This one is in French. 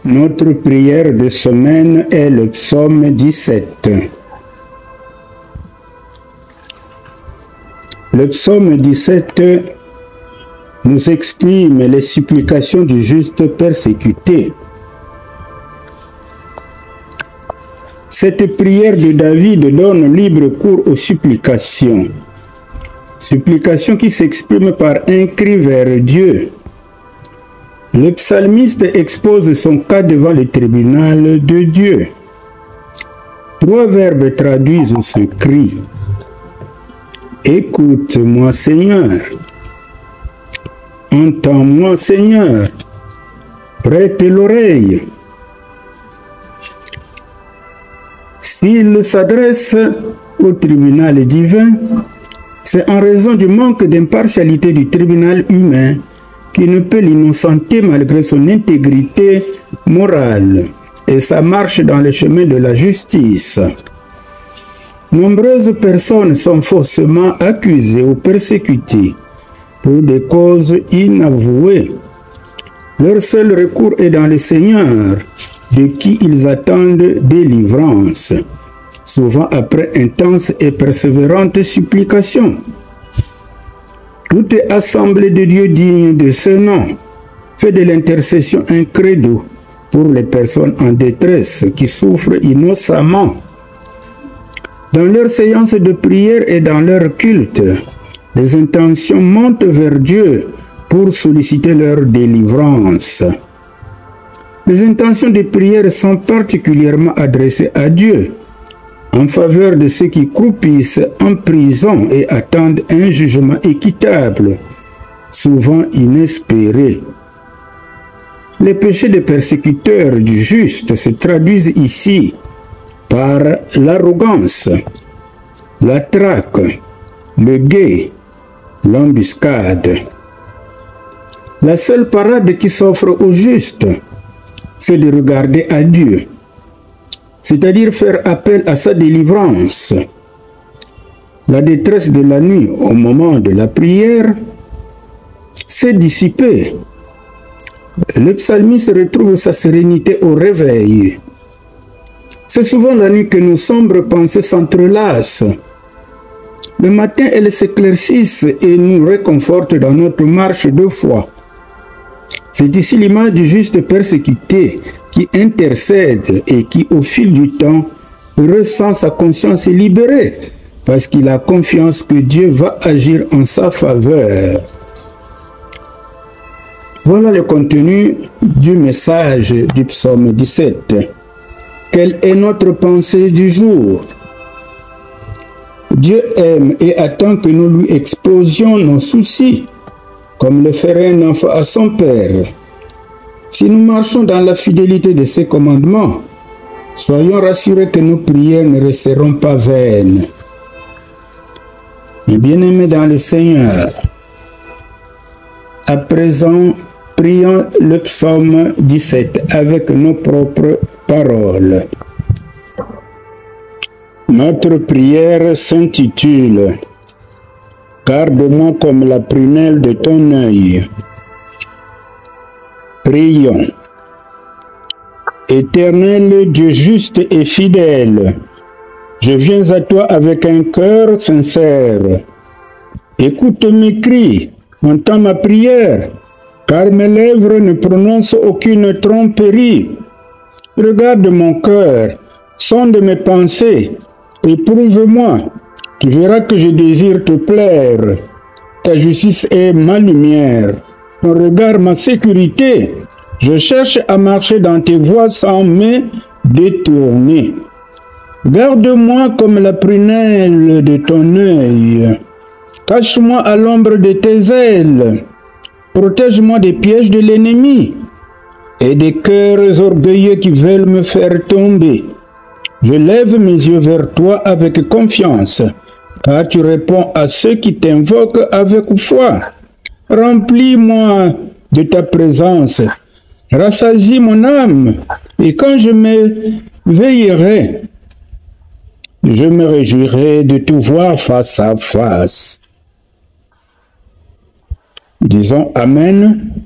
Notre prière de semaine est le psaume 17. Le psaume 17 nous exprime les supplications du juste persécuté. Cette prière de David donne libre cours aux supplications. Supplications qui s'expriment par un cri vers Dieu. Le psalmiste expose son cas devant le tribunal de Dieu. Trois verbes traduisent ce cri. Écoute-moi, Seigneur. Entends-moi, Seigneur. Prête l'oreille. S'il s'adresse au tribunal divin, c'est en raison du manque d'impartialité du tribunal humain qui ne peut l'innocenter malgré son intégrité morale et sa marche dans le chemin de la justice. Nombreuses personnes sont faussement accusées ou persécutées pour des causes inavouées. Leur seul recours est dans le Seigneur, de qui ils attendent délivrance, souvent après intenses et persévérantes supplications. Toute assemblée de Dieu digne de ce nom fait de l'intercession un credo pour les personnes en détresse qui souffrent innocemment. Dans leurs séances de prière et dans leur culte, les intentions montent vers Dieu pour solliciter leur délivrance. Les intentions de prière sont particulièrement adressées à Dieu, en faveur de ceux qui croupissent en prison et attendent un jugement équitable, souvent inespéré. Les péchés des persécuteurs du juste se traduisent ici par l'arrogance, la traque, le guet, l'embuscade. La seule parade qui s'offre aux justes, c'est de regarder à Dieu, c'est-à-dire faire appel à sa délivrance. La détresse de la nuit au moment de la prière s'est dissipée. Le psalmiste retrouve sa sérénité au réveil. C'est souvent la nuit que nos sombres pensées s'entrelacent. Le matin, elles s'éclaircissent et nous réconfortent dans notre marche de foi. C'est ici l'image du juste persécuté qui intercède et qui, au fil du temps, ressent sa conscience libérée parce qu'il a confiance que Dieu va agir en sa faveur. Voilà le contenu du message du psaume 17. Quelle est notre pensée du jour? Dieu aime et attend que nous lui exposions nos soucis, comme le ferait un enfant à son père. Si nous marchons dans la fidélité de ses commandements, soyons rassurés que nos prières ne resteront pas vaines. Mes bien-aimés dans le Seigneur, à présent, prions le psaume 17 avec nos propres paroles. Notre prière s'intitule « Garde-moi comme la prunelle de ton œil ». Prions. Éternel Dieu juste et fidèle, je viens à toi avec un cœur sincère. Écoute mes cris, entends ma prière, car mes lèvres ne prononcent aucune tromperie. Regarde mon cœur, sonde mes pensées, éprouve-moi, tu verras que je désire te plaire. Ta justice est ma lumière, ton regard ma sécurité. Je cherche à marcher dans tes voies sans me détourner. Garde-moi comme la prunelle de ton œil. Cache-moi à l'ombre de tes ailes. Protège-moi des pièges de l'ennemi et des cœurs orgueilleux qui veulent me faire tomber. Je lève mes yeux vers toi avec confiance, car tu réponds à ceux qui t'invoquent avec foi. Remplis-moi de ta présence, rassasie mon âme, et quand je m'éveillerai, je me réjouirai de te voir face à face. Disons Amen.